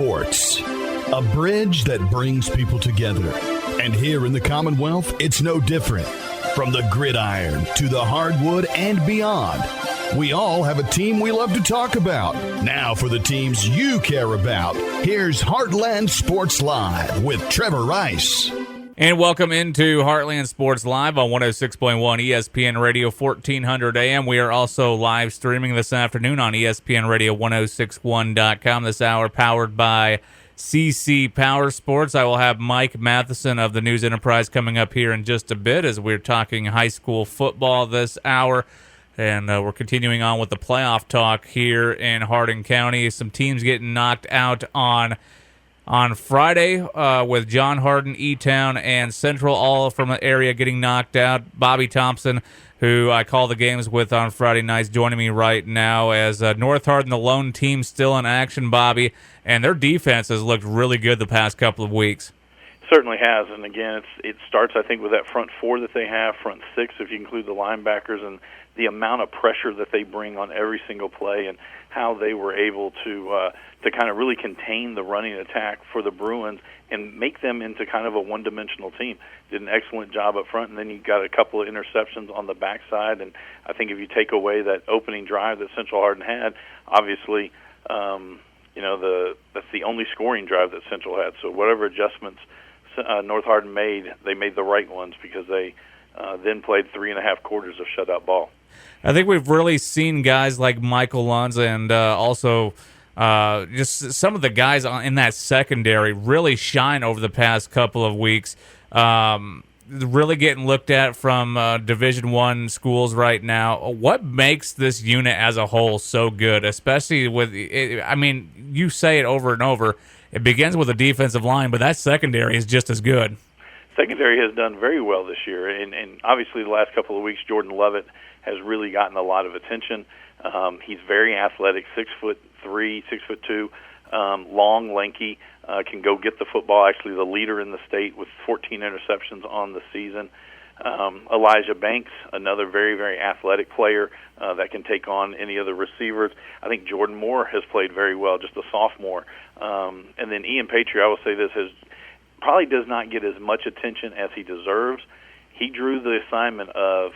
sports, a bridge that brings people together. And here in the Commonwealth, it's no different. From the gridiron to the hardwood and beyond, we all have a team we love to talk about. Now for the teams you care about, here's Heartland Sports Live with Trevor Rice. And welcome into Heartland Sports Live on 106.1 ESPN Radio 1400 AM. We are also live streaming this afternoon on ESPN Radio 1061.com. This hour powered by CC Power Sports. I will have Mike Matheson of the News Enterprise coming up here in just a bit as we're talking high school football this hour. And we're continuing on with the playoff talk here in Hardin County. Some teams getting knocked out on Friday with John Hardin, E-Town, and Central all from an area getting knocked out. Bobby Thompson, who I call the games with on Friday nights, joining me right now as North Hardin, the lone team still in action, Bobby, and their defense has looked really good the past couple of weeks. Certainly has, and again, it starts, I think, with that front four that they have, front six if you include the linebackers, and the amount of pressure that they bring on every single play and how they were able to kind of really contain the running attack for the Bruins and make them into kind of a one-dimensional team. Did an excellent job up front, and then you got a couple of interceptions on the backside, and I think if you take away that opening drive that Central Hardin had, obviously, that's the only scoring drive that Central had. So whatever adjustments North Hardin made, they made the right ones because they then played 3.5 quarters of shutout ball. I think we've really seen guys like Michael Lunza and also just some of the guys in that secondary really shine over the past couple of weeks. Really getting looked at from Division I schools right now. What makes this unit as a whole so good, especially with, you say it over and over, it begins with a defensive line, but that secondary is just as good. Secondary has done very well this year, and obviously the last couple of weeks, Jordan Lovett has really gotten a lot of attention. He's very athletic, 6'3", 6'2", long, lanky, can go get the football. Actually, the leader in the state with 14 interceptions on the season. Elijah Banks, another very, very athletic player that can take on any of the receivers. I think Jordan Moore has played very well, just a sophomore. And then Ian Patry, I will say this, probably does not get as much attention as he deserves. He drew the assignment of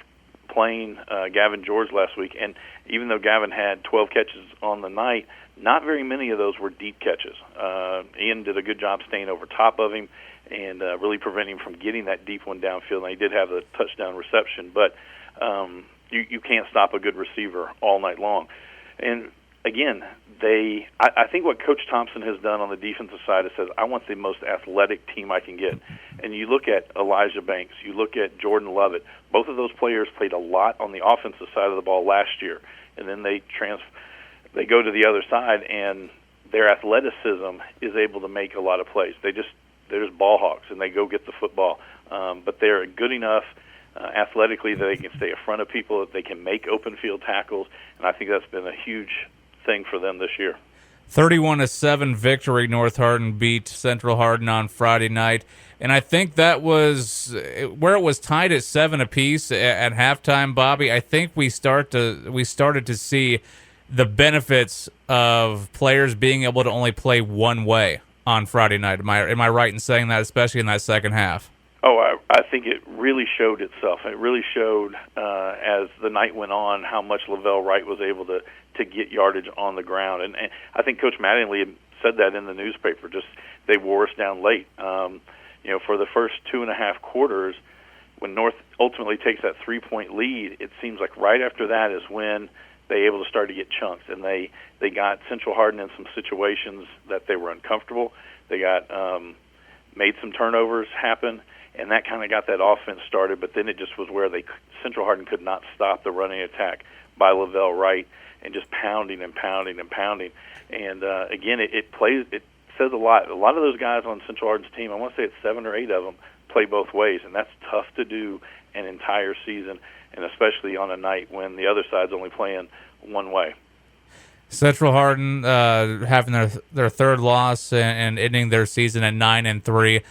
playing Gavin George last week, and even though Gavin had 12 catches on the night, not very many of those were deep catches. Ian did a good job staying over top of him and really preventing him from getting that deep one downfield. And he did have the touchdown reception, but you can't stop a good receiver all night long. And again, I think what Coach Thompson has done on the defensive side is says, I want the most athletic team I can get. And you look at Elijah Banks, you look at Jordan Lovett. Both of those players played a lot on the offensive side of the ball last year, and then they go to the other side, and their athleticism is able to make a lot of plays. They're just ball hawks, and they go get the football. But they're good enough athletically that they can stay in front of people, that they can make open field tackles, and I think that's been a huge thing for them this year. 31-7 victory. North Hardin beat Central Hardin on Friday night, and I think that was where it was tied at 7 apiece at halftime. Bobby, I think we started to see the benefits of players being able to only play one way on Friday night. Am I right in saying that, especially in that second half? Oh, I think it really showed itself. It really showed as the night went on how much Lavelle Wright was able to get yardage on the ground. And I think Coach Mattingly had said that in the newspaper. Just they wore us down late. For the first 2.5 quarters, when North ultimately takes that 3-point lead, it seems like right after that is when they able to start to get chunks. And they got Central Hardin in some situations that they were uncomfortable. They got made some turnovers happen. And that kind of got that offense started, but then it just was where Central Hardin could not stop the running attack by Lavelle Wright and just pounding and pounding and pounding. And again, it says a lot. A lot of those guys on Central Hardin's team, I want to say it's 7 or 8 of them, play both ways, and that's tough to do an entire season, and especially on a night when the other side's only playing one way. Central Hardin having their third loss and ending their season at 9-3.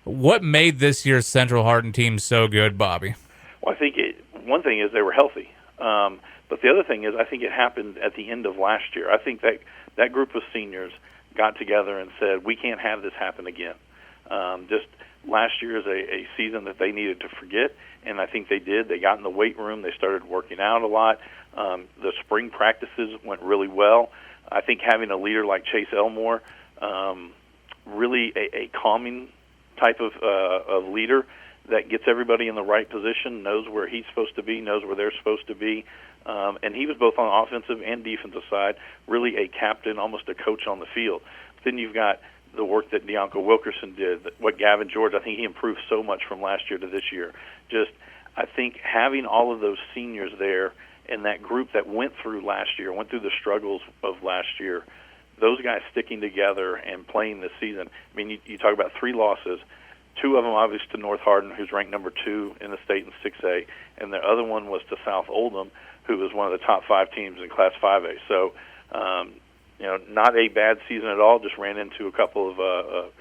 What made this year's Central Hardin team so good, Bobby? Well, I think one thing is they were healthy. But the other thing is I think it happened at the end of last year. I think that group of seniors, got together and said, we can't have this happen again. Just last year is a season that they needed to forget, and I think they did. They got in the weight room. They started working out a lot. The spring practices went really well. I think having a leader like Chase Elmore, really a calming type of leader that gets everybody in the right position, knows where he's supposed to be, knows where they're supposed to be. And he was both on the offensive and defensive side, really a captain, almost a coach on the field. Then you've got the work that Deonka Wilkerson did, what Gavin George, I think he improved so much from last year to this year. Just, I think having all of those seniors there and that group that went through last year, went through the struggles of last year, those guys sticking together and playing this season. I mean, you talk about 3 losses, 2 of them obviously to North Hardin, who's ranked number 2 in the state in 6A, and the other one was to South Oldham, who was one of the top 5 teams in Class 5A. So, not a bad season at all, just ran into a couple of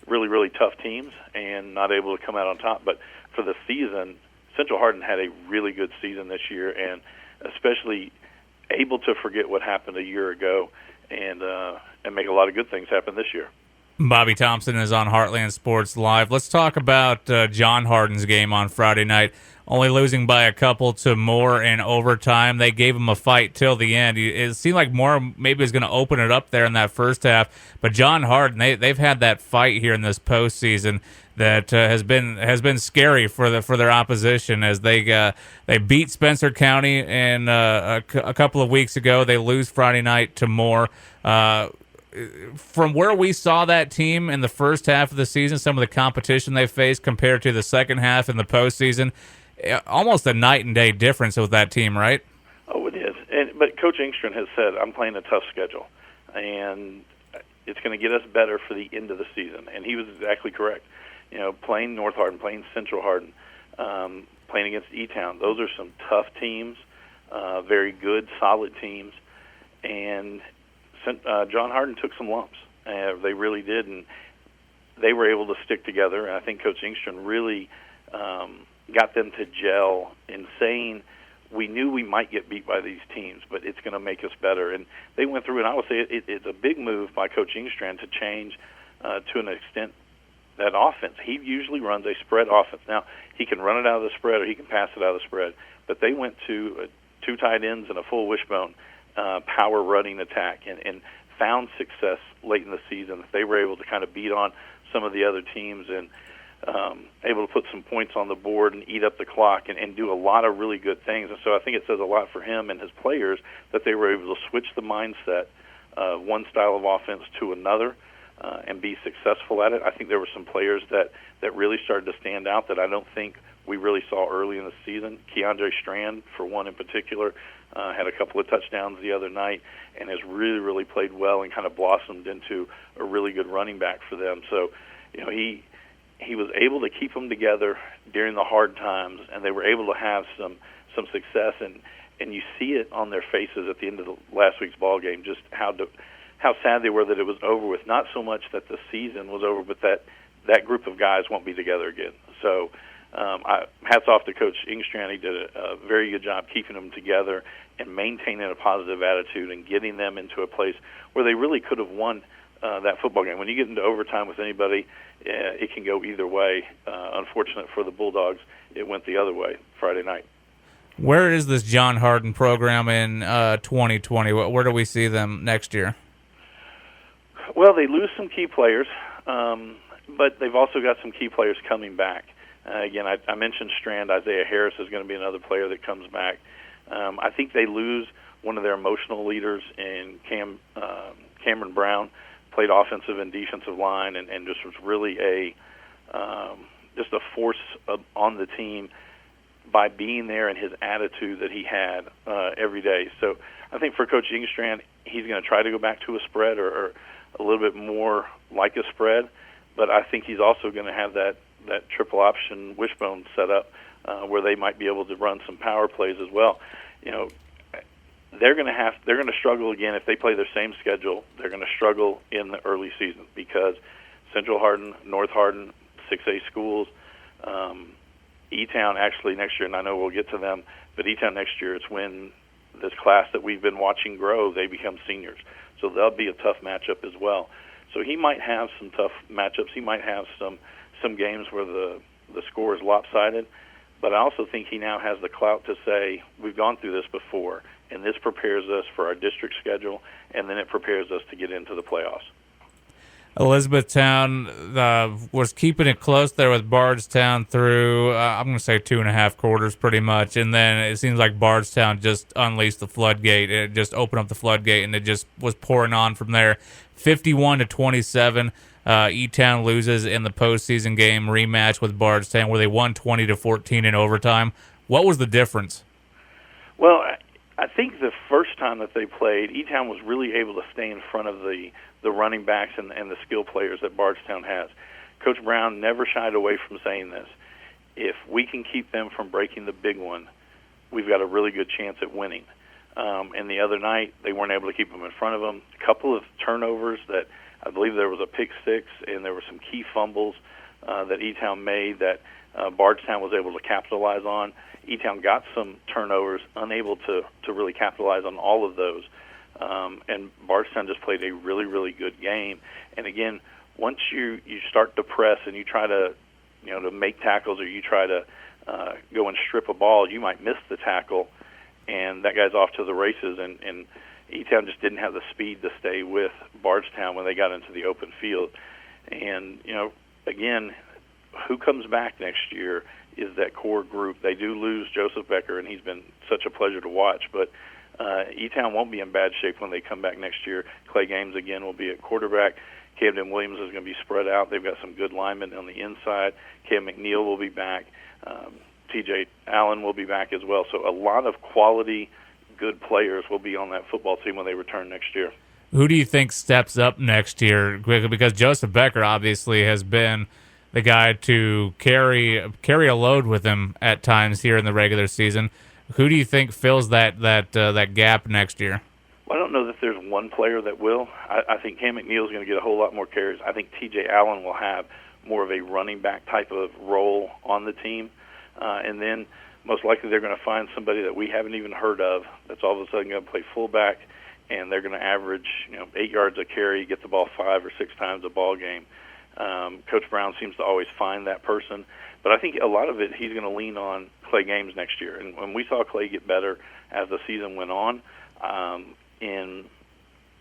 really, really tough teams and not able to come out on top. But for the season, Central Hardin had a really good season this year, and especially able to forget what happened a year ago and make a lot of good things happen this year. Bobby Thompson is on Heartland Sports Live. Let's talk about John Hardin's game on Friday night. Only losing by a couple to Moore in overtime. They gave him a fight till the end. It seemed like Moore maybe was going to open it up there in that first half, but John Hardin, they've had that fight here in this postseason that has been scary for their opposition as they beat Spencer County and a couple of weeks ago. They lose Friday night to Moore. From where we saw that team in the first half of the season, some of the competition they faced compared to the second half in the postseason, almost a night and day difference with that team, right? Oh, it is. But Coach Engstrand has said, I'm playing a tough schedule, and it's going to get us better for the end of the season. And he was exactly correct. Playing North Hardin, playing Central Hardin, playing against E-Town, those are some tough teams, very good, solid teams. And John Hardin took some lumps. They really did, and they were able to stick together. And I think Coach Engstrand really got them to gel in saying, we knew we might get beat by these teams, but it's going to make us better. And they went through, and I would say it's a big move by Coach Engstrand to change, to an extent, that offense. He usually runs a spread offense. Now, he can run it out of the spread or he can pass it out of the spread, but they went to 2 tight ends and a full wishbone power running attack and found success late in the season. They were able to kind of beat on some of the other teams and able to put some points on the board and eat up the clock and do a lot of really good things. And so I think it says a lot for him and his players that they were able to switch the mindset, one style of offense to another, and be successful at it. I think there were some players that really started to stand out that I don't think we really saw early in the season. Keandre Strand, for one in particular, had a couple of touchdowns the other night and has really, really played well and kind of blossomed into a really good running back for them. So, he was able to keep them together during the hard times, and they were able to have some success. And you see it on their faces at the end of the last week's ball game, just how sad they were that it was over with. Not so much that the season was over, but that group of guys won't be together again. So hats off to Coach Engstrand. He did a very good job keeping them together and maintaining a positive attitude and getting them into a place where they really could have won that football game. When you get into overtime with anybody, it can go either way. Unfortunate for the Bulldogs, it went the other way Friday night. Where is this John Hardin program in 2020? Where do we see them next year? Well, they lose some key players, but they've also got some key players coming back. Again, I mentioned Strand. Isaiah Harris is going to be another player that comes back. I think they lose one of their emotional leaders in Cameron Brown, played offensive and defensive line, and just was really just a force on the team by being there and his attitude that he had every day. So I think for Coach Engstrand, he's going to try to go back to a spread or a little bit more like a spread, but I think he's also going to have that triple option wishbone set up where they might be able to run some power plays as well. They're going to struggle again if they play their same schedule. They're going to struggle in the early season because Central Hardin, North Hardin, 6A schools, E-Town actually next year, and I know we'll get to them, but E-Town next year, it's when this class that we've been watching grow, they become seniors. So they'll be a tough matchup as well. So he might have some tough matchups. He might have some games where the score is lopsided. But I also think he now has the clout to say, we've gone through this before, and this prepares us for our district schedule, and then it prepares us to get into the playoffs. Elizabethtown was keeping it close there with Bardstown through, I'm going to say 2.5 quarters pretty much, and then it seems like Bardstown just unleashed the floodgate. It just opened up the floodgate, and it just was pouring on from there. 51-27. E-Town loses in the postseason game rematch with Bardstown, where they won 20-14 in overtime. What was the difference? Well, I think the first time that they played, E-Town was really able to stay in front of the running backs and the skill players that Bardstown has. Coach Brown never shied away from saying this. If we can keep them from breaking the big one, we've got a really good chance at winning. And the other night, they weren't able to keep them in front of them. A couple of turnovers that I believe there was a pick six, and there were some key fumbles that E-Town made that Bardstown was able to capitalize on. E-Town got some turnovers, unable to really capitalize on all of those. And Bardstown just played a really, really good game. And again, once you start to press and you try to, to make tackles, or you try to go and strip a ball, you might miss the tackle, and that guy's off to the races. And E-Town just didn't have the speed to stay with Bardstown when they got into the open field. And, again, who comes back next year is that core group. They do lose Joseph Becker, and he's been such a pleasure to watch, but E-Town won't be in bad shape when they come back next year. Clay Games, again, will be at quarterback. Camden Williams is going to be spread out. They've got some good linemen on the inside. Cam McNeil will be back. TJ Allen will be back as well. So a lot of quality, good players will be on that football team when they return next year. Who do you think steps up next year? Because Joseph Becker obviously has been the guy to carry a load with him at times here in the regular season. Who do you think fills that gap next year? Well, I don't know that there's one player that will. I think Cam McNeil is going to get a whole lot more carries. I think T.J. Allen will have more of a running back type of role on the team. And then most likely they're going to find somebody that we haven't even heard of that's all of a sudden going to play fullback, and they're going to average 8 yards a carry, get the ball 5 or 6 times a ball game. Coach Brown seems to always find that person. But I think a lot of it he's going to lean on Clay Games next year. And when we saw Clay get better as the season went on, in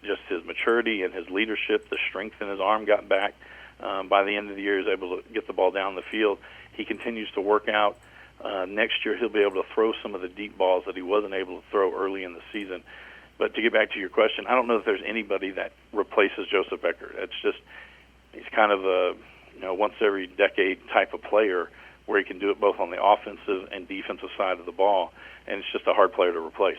just his maturity and his leadership, the strength in his arm got back. By the end of the year, he was able to get the ball down the field. He continues to work out. Next year, he'll be able to throw some of the deep balls that he wasn't able to throw early in the season. But to get back to your question, I don't know if there's anybody that replaces Joseph Becker. He's kind of a once every decade type of player where he can do it both on the offensive and defensive side of the ball, and it's just a hard player to replace.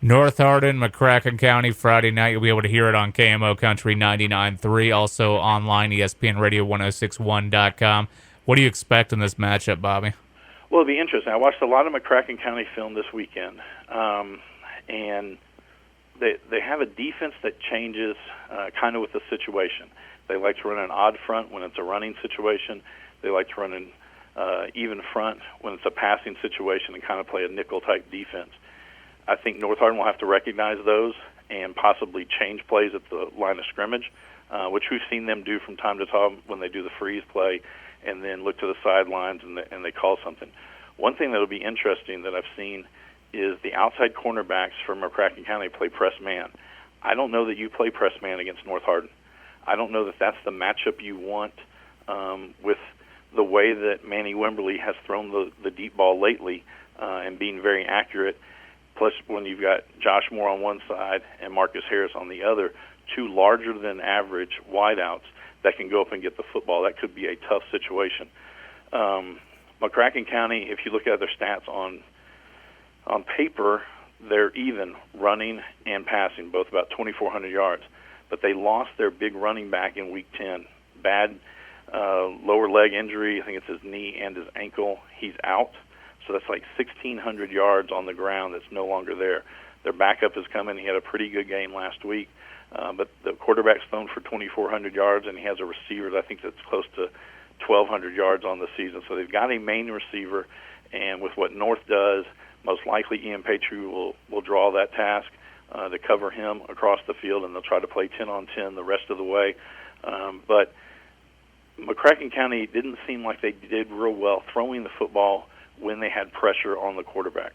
North Hardin, McCracken County, Friday night. You'll be able to hear it on KMO Country 99.3, also online, ESPNRadio1061.com. What do you expect in this matchup, Bobby? Well, it'll be interesting. I watched a lot of McCracken County film this weekend, and they have a defense that changes kind of with the situation. They like to run an odd front when it's a running situation. They like to run an even front when it's a passing situation and kind of play a nickel-type defense. I think North Hardin will have to recognize those and possibly change plays at the line of scrimmage, which we've seen them do from time to time when they do the freeze play and then look to the sidelines and they call something. One thing that will be interesting that I've seen is the outside cornerbacks from McCracken County play press man. I don't know that you play press man against North Hardin. I don't know that that's the matchup you want with the way that Manny Wimberly has thrown the deep ball lately and being very accurate. Plus, when you've got Josh Moore on one side and Marcus Harris on the other, two larger-than-average wideouts that can go up and get the football, that could be a tough situation. McCracken County, if you look at their stats on paper, they're even running and passing, both about 2,400 yards. But they lost their big running back in Week 10. Bad lower leg injury. I think it's his knee and his ankle. He's out. So that's like 1,600 yards on the ground that's no longer there. Their backup is coming. He had a pretty good game last week. But the quarterback's thrown for 2,400 yards, and he has a receiver that I think that's close to 1,200 yards on the season. So they've got a main receiver, and with what North does, most likely Ian Patry will draw that task. to cover him across the field, and they'll try to play 10-on-10 the rest of the way. But McCracken County didn't seem like they did real well throwing the football when they had pressure on the quarterback.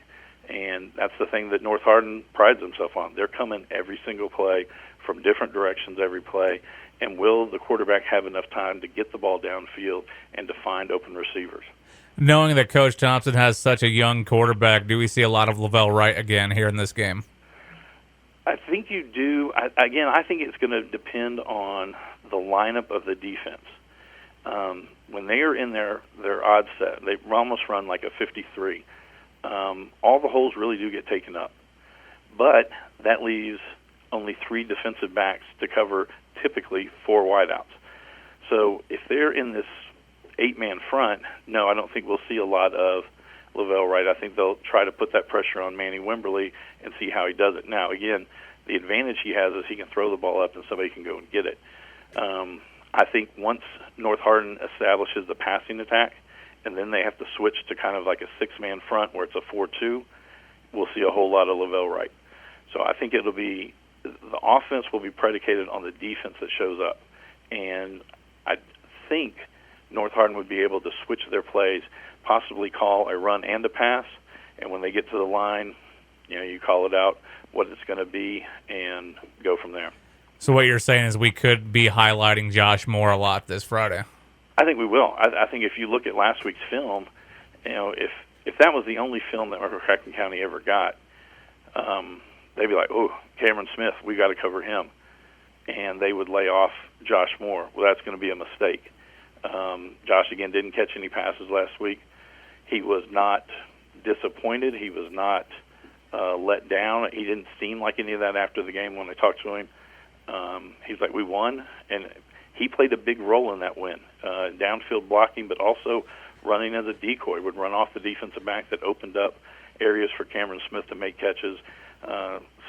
And that's the thing that North Hardin prides themselves on. They're coming every single play from different directions every play. And will the quarterback have enough time to get the ball downfield and to find open receivers? Knowing that Coach Thompson has such a young quarterback, do we see a lot of Lavelle Wright again here in this game? I think you do. I think it's going to depend on the lineup of the defense. When they are in their odd set, they almost run like a 53. All the holes really do get taken up. But that leaves only 3 defensive backs to cover typically 4 wideouts. So if they're in this 8-man front, no, I don't think we'll see a lot of Lavelle Wright. I think they'll try to put that pressure on Manny Wimberly and see how he does it. Now, again, the advantage he has is he can throw the ball up and somebody can go and get it. I think once North Hardin establishes the passing attack, and then they have to switch to kind of like a 6-man front where it's a 4-2, we'll see a whole lot of Lavelle Wright. So I think it'll be the offense will be predicated on the defense that shows up. And I think North Hardin would be able to switch their plays, possibly call a run and a pass, and when they get to the line, you call it out what it's going to be and go from there. So what you're saying is we could be highlighting Josh Moore a lot this Friday. I think we will. I think if you look at last week's film, if that was the only film that McCracken County ever got, they'd be like, oh, Cameron Smith, we got to cover him. And they would lay off Josh Moore. Well, that's going to be a mistake. Josh, again, didn't catch any passes last week. He was not disappointed. He was not let down. He didn't seem like any of that after the game when I talked to him. He's like, we won, and he played a big role in that win. Downfield blocking, but also running as a decoy, would run off the defensive back that opened up areas for Cameron Smith to make catches.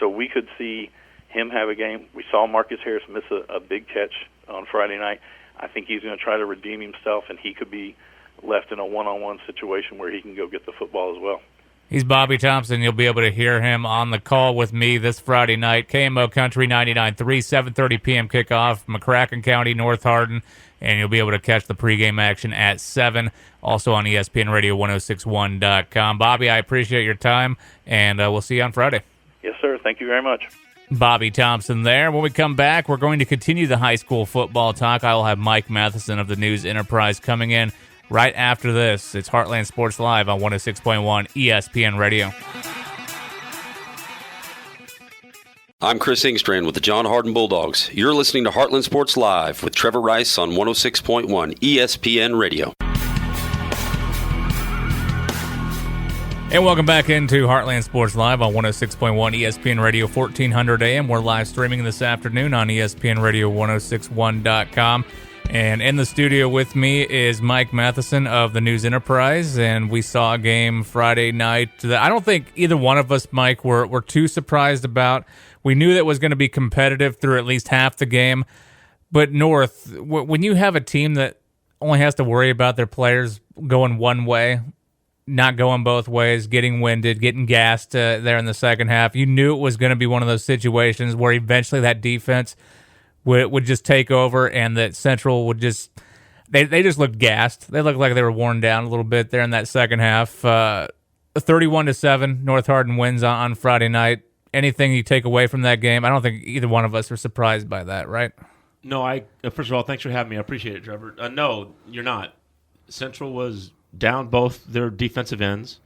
So we could see him have a game. We saw Marcus Harris miss a big catch on Friday night. I think he's going to try to redeem himself, and he could be left in a one-on-one situation where he can go get the football as well. He's Bobby Thompson. You'll be able to hear him on the call with me this Friday night. KMO Country 99.3, 7:30 p.m. kickoff, McCracken County, North Hardin, and you'll be able to catch the pregame action at 7, also on ESPN Radio 1061.com. Bobby, I appreciate your time, and we'll see you on Friday. Yes, sir. Thank you very much. Bobby Thompson there. When we come back, we're going to continue the high school football talk. I will have Mike Matheson of the News Enterprise coming in right after this. It's Heartland Sports Live on 106.1 ESPN Radio. I'm Chris Ingstrand with the John Hardin Bulldogs. You're listening to Heartland Sports Live with Trevor Rice on 106.1 ESPN Radio. And welcome back into Heartland Sports Live on 106.1 ESPN Radio 1400 AM. We're live streaming this afternoon on ESPN Radio 1061.com. And in the studio with me is Mike Matheson of the News Enterprise. And we saw a game Friday night that I don't think either one of us, Mike, were too surprised about. We knew that it was going to be competitive through at least half the game. But North, when you have a team that only has to worry about their players going one way, not going both ways, getting winded, getting gassed there in the second half, you knew it was going to be one of those situations where eventually that defense would just take over, and that Central would just they just looked gassed. They looked like they were worn down a little bit there in that second half. 31-7, North Hardin wins on Friday night. Anything you take away from that game? I don't think either one of us are surprised by that, right? No, first of all, thanks for having me. I appreciate it, Trevor. No, you're not. Central was down both their defensive ends,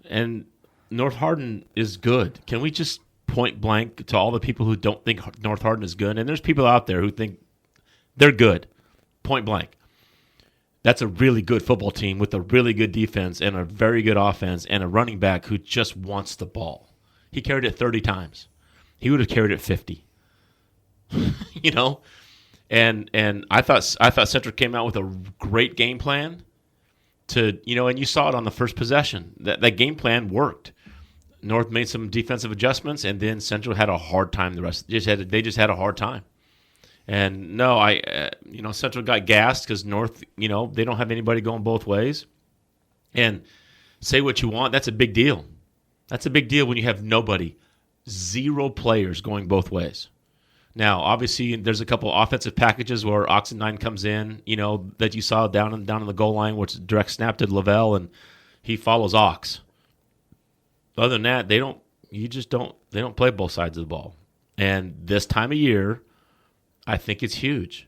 and North Hardin is good. Can we just point blank to all the people who don't think North Hardin is good? And there's people out there who think they're good, point blank. That's a really good football team with a really good defense and a very good offense and a running back who just wants the ball. He carried it 30 times. He would have carried it 50. And I thought Central came out with a great game plan and you saw it on the first possession. That game plan worked. North made some defensive adjustments, and then Central had a hard time. They just had a hard time. And no, Central got gassed because North, they don't have anybody going both ways. And say what you want, that's a big deal. That's a big deal when you have nobody 0 players going both ways. Now, obviously, there's a couple offensive packages where Oxendine comes in, that you saw down on the goal line, which direct snap to Lavelle, and he follows Ox. Other than that, they don't play both sides of the ball. And this time of year, I think it's huge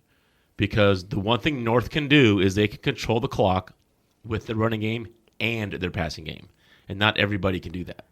because the one thing North can do is they can control the clock with their running game and their passing game. And not everybody can do that.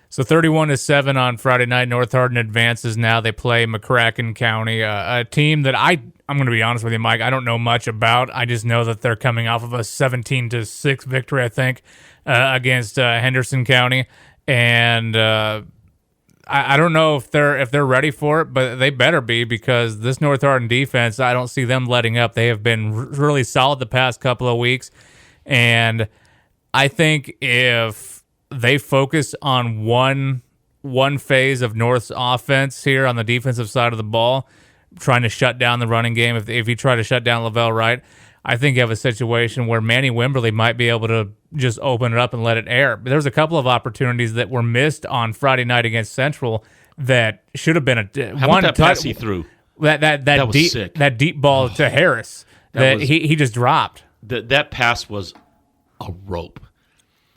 So 31-7 on Friday night. North Hardin advances now. They play McCracken County, a team that I'm going to be honest with you, Mike, I don't know much about. I just know that they're coming off of a 17-6 victory, I think, against Henderson County, and I don't know if they're ready for it, but they better be because this North Hardin defense, I don't see them letting up. They have been really solid the past couple of weeks, and I think if they focus on one phase of North's offense here on the defensive side of the ball, trying to shut down the running game. If you try to shut down Lavelle Wright, I think you have a situation where Manny Wimberly might be able to just open it up and let it air. But there's a couple of opportunities that were missed on Friday night against Central that should have been How about that pass he threw? That was deep sick. That deep ball to Harris that he just dropped. That pass was a rope.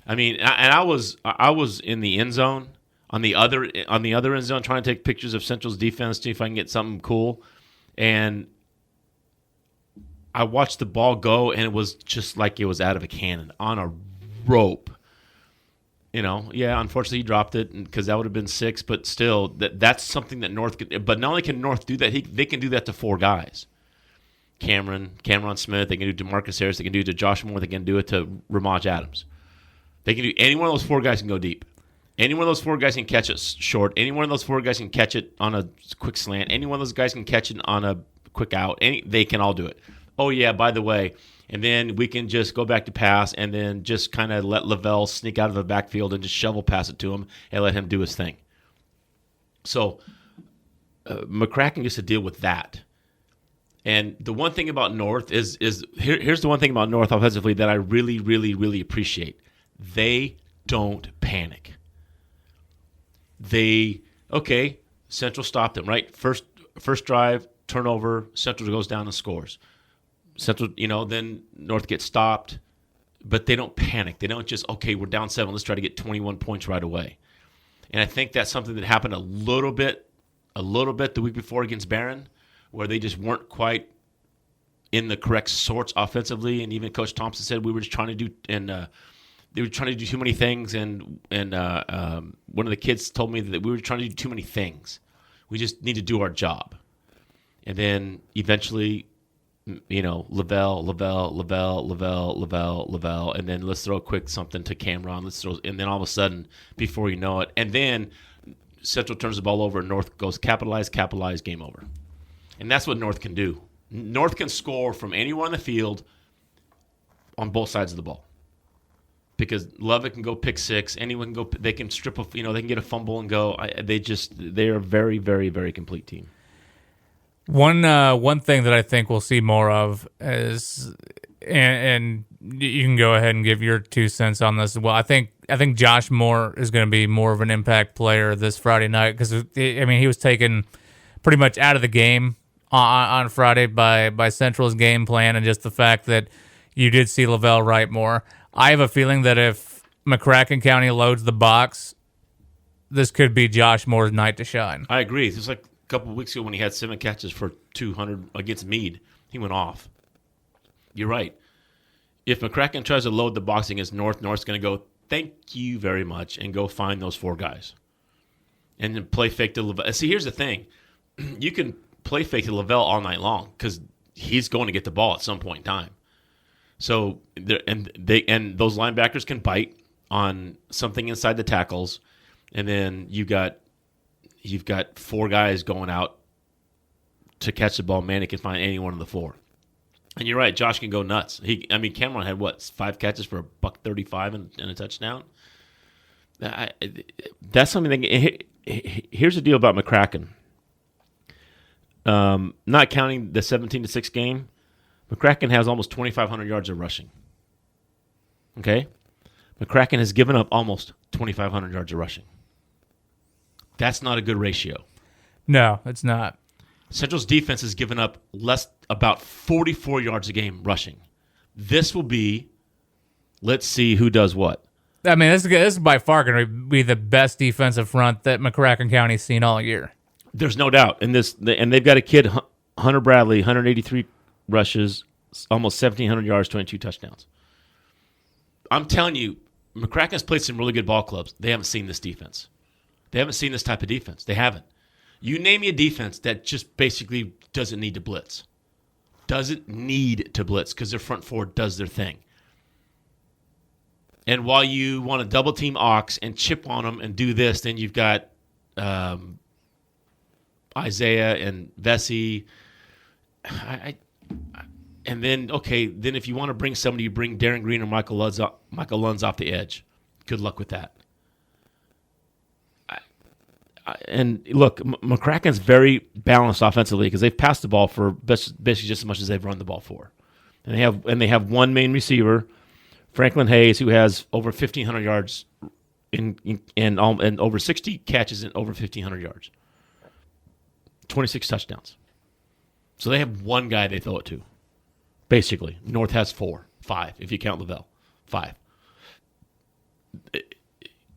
I mean, and I was in the end zone on the other end zone trying to take pictures of Central's defense, see if I can get something cool, and I watched the ball go, and it was just like it was out of a cannon on a rope. Unfortunately he dropped it because that would have been 6, but still, that's something that North could. But not only can North do that, they can do that to 4 guys. Cameron Smith, they can do it to Marcus Harris, they can do it to Josh Moore, they can do it to Ramaj Adams. They can do any one of those 4 guys can go deep. Any one of those 4 guys can catch it short. Any one of those 4 guys can catch it on a quick slant. Any one of those guys can catch it on a quick out. They can all do it. Oh, yeah, by the way, and then we can just go back to pass and then just kind of let Lavelle sneak out of the backfield and just shovel pass it to him and let him do his thing. So McCracken gets to deal with that. And the one thing about North is here's the one thing about North offensively that I really, really, really appreciate. They don't panic. Central stopped them, right? First drive, turnover, Central goes down and scores. Central, then North gets stopped, but they don't panic. They don't just, we're down 7, let's try to get 21 points right away. And I think that's something that happened a little bit the week before against Barron, where they just weren't quite in the correct sorts offensively. And even Coach Thompson said we were just trying to do, and they were trying to do too many things, and one of the kids told me that we were trying to do too many things. We just need to do our job. And then eventually, Lavelle, and then let's throw a quick something to Cameron. And then all of a sudden, before you know it, and then Central turns the ball over, and North goes capitalize, game over. And that's what North can do. North can score from anywhere on the field on both sides of the ball. Because Lovett can go pick 6, anyone can go. They can strip they can get a fumble and go. They're a very, very, very complete team. One thing that I think we'll see more of is, and you can go ahead and give your 2 cents on this as well. I think Josh Moore is going to be more of an impact player this Friday night because he was taken pretty much out of the game on Friday by Central's game plan and just the fact that you did see Lavelle Wright more. I have a feeling that if McCracken County loads the box, this could be Josh Moore's night to shine. I agree. It was like a couple of weeks ago when he had 7 catches for 200 against Meade. He went off. You're right. If McCracken tries to load the box against North's going to go, thank you very much, and go find those 4 guys. And then play fake to Lavelle. See, here's the thing. You can play fake to Lavelle all night long because he's going to get the ball at some point in time. So and those linebackers can bite on something inside the tackles, and then you've got 4 guys going out to catch the ball. Manny can find any one of the 4. And you're right, Josh can go nuts. Cameron had 5 catches for $135 and a touchdown. That's something. Here's the deal about McCracken. Not counting the 17-6 game, McCracken has almost 2,500 yards of rushing. Okay? McCracken has given up almost 2,500 yards of rushing. That's not a good ratio. No, it's not. Central's defense has given up about 44 yards a game rushing. This will be, let's see who does what. I mean, this is by far going to be the best defensive front that McCracken County's seen all year. There's no doubt. And they've got a kid, Hunter Bradley, 183 rushes, almost 1,700 yards, 22 touchdowns. I'm telling you, McCracken's played some really good ball clubs. They haven't seen this defense. They haven't seen this type of defense. They haven't. You name me a defense that just basically doesn't need to blitz. Doesn't need to blitz because their front four does their thing. And while you want to double team Ox and chip on them and do this, then you've got Isaiah and Vesey. And then if you want to bring somebody, you bring Darren Green or Michael Lunds off the edge. Good luck with that. And look, McCracken's very balanced offensively because they've passed the ball for basically just as much as they've run the ball for. And they have one main receiver, Franklin Hayes, who has over 1,500 yards and over 60 catches and over 1,500 yards. 26 touchdowns. So they have one guy they throw it to. Basically, North has 5, if you count Lavelle. 5.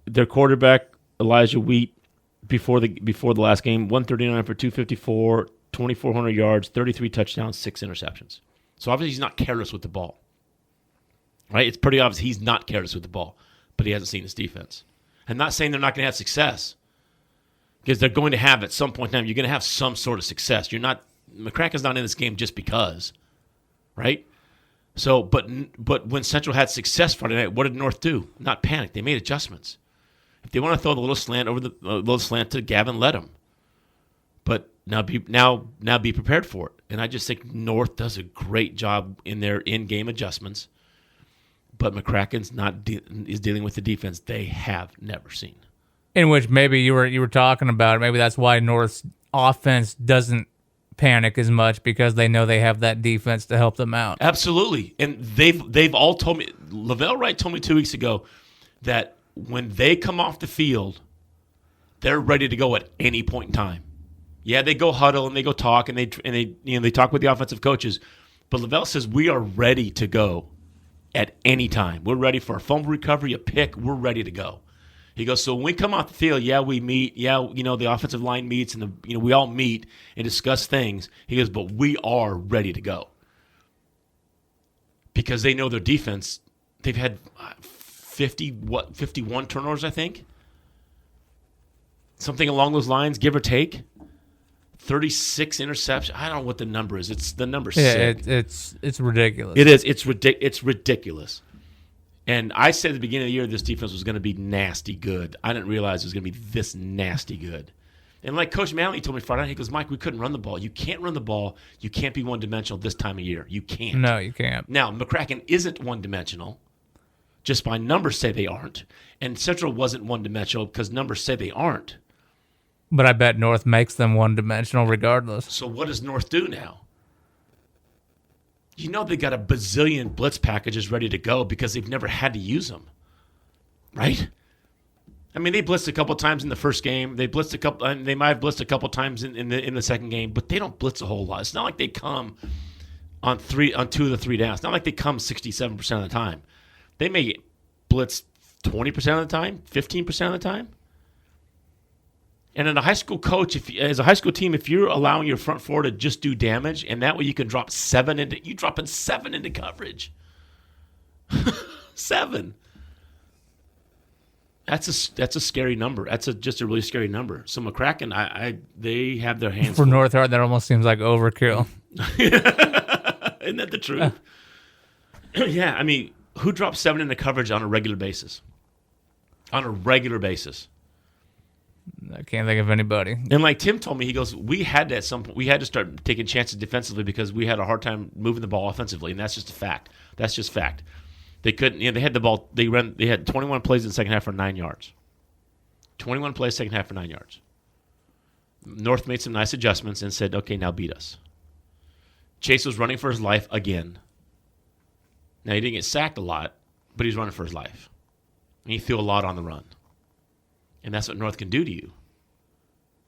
Their quarterback, Elijah Wheat, before the last game, 139 for 254, 2,400 yards, 33 touchdowns, 6 interceptions. So obviously he's not careless with the ball. Right? It's pretty obvious he's not careless with the ball, but he hasn't seen his defense. I'm not saying they're not going to have success because they're going to have at some point in time, you're going to have some sort of success. McCracken's not in this game just because. Right? So, but when Central had success Friday night, what did North do? Not panic. They made adjustments. If they want to throw the little slant to Gavin, let them. But now be prepared for it. And I just think North does a great job in their in-game adjustments. But McCracken's is dealing with the defense they have never seen. In which maybe you were talking about. Maybe that's why North's offense doesn't panic as much because they know they have that defense to help them out. Absolutely. And they've all told me, Lavelle Wright told me 2 weeks ago that when they come off the field, they're ready to go at any point in time. Yeah, they go huddle and they go talk and they talk with the offensive coaches. But Lavelle says we are ready to go at any time. We're ready for a fumble recovery, a pick. We're ready to go. He goes, so when we come off the field, yeah, we meet. Yeah, the offensive line meets and we all meet and discuss things. He goes, but we are ready to go. Because they know their defense. They've had 51 turnovers, I think. Something along those lines, give or take. 36 interceptions. I don't know what the number is. It's the number 6. It's ridiculous. It is. It's ridiculous. And I said at the beginning of the year this defense was going to be nasty good. I didn't realize it was going to be this nasty good. And like Coach Manley told me Friday night, he goes, Mike, we couldn't run the ball. You can't run the ball. You can't be one-dimensional this time of year. You can't. No, you can't. Now, McCracken isn't one-dimensional. Just by numbers say they aren't. And Central wasn't one-dimensional because numbers say they aren't. But I bet North makes them one-dimensional regardless. So what does North do now? You know they got a bazillion blitz packages ready to go because they've never had to use them, right? I mean, they blitzed a couple times in the first game. They blitzed a couple. They might have blitzed a couple times in the second game, but they don't blitz a whole lot. It's not like they come on 2 of the 3 downs. It's not like they come 67% of the time. They may blitz 20% of the time, 15% of the time. And in a high school coach, as a high school team, if you're allowing your front four to just do damage, and that way you can drop 7 into coverage. 7. That's a scary number. That's just a really scary number. So McCracken, they have their hands for full. North Hardin. That almost seems like overkill. Isn't that the truth? Yeah, I mean, who drops 7 into coverage on a regular basis? On a regular basis. I can't think of anybody. And like Tim told me, he goes, we had to at some point, we had to start taking chances defensively because we had a hard time moving the ball offensively, and that's just a fact. That's just fact. They couldn't. They had the ball. They had 21 plays in the second half for 9 yards. 21 plays second half for 9 yards. North made some nice adjustments and said, "Okay, now beat us." Chase was running for his life again. Now he didn't get sacked a lot, but he was running for his life, and he threw a lot on the run. And that's what North can do to you.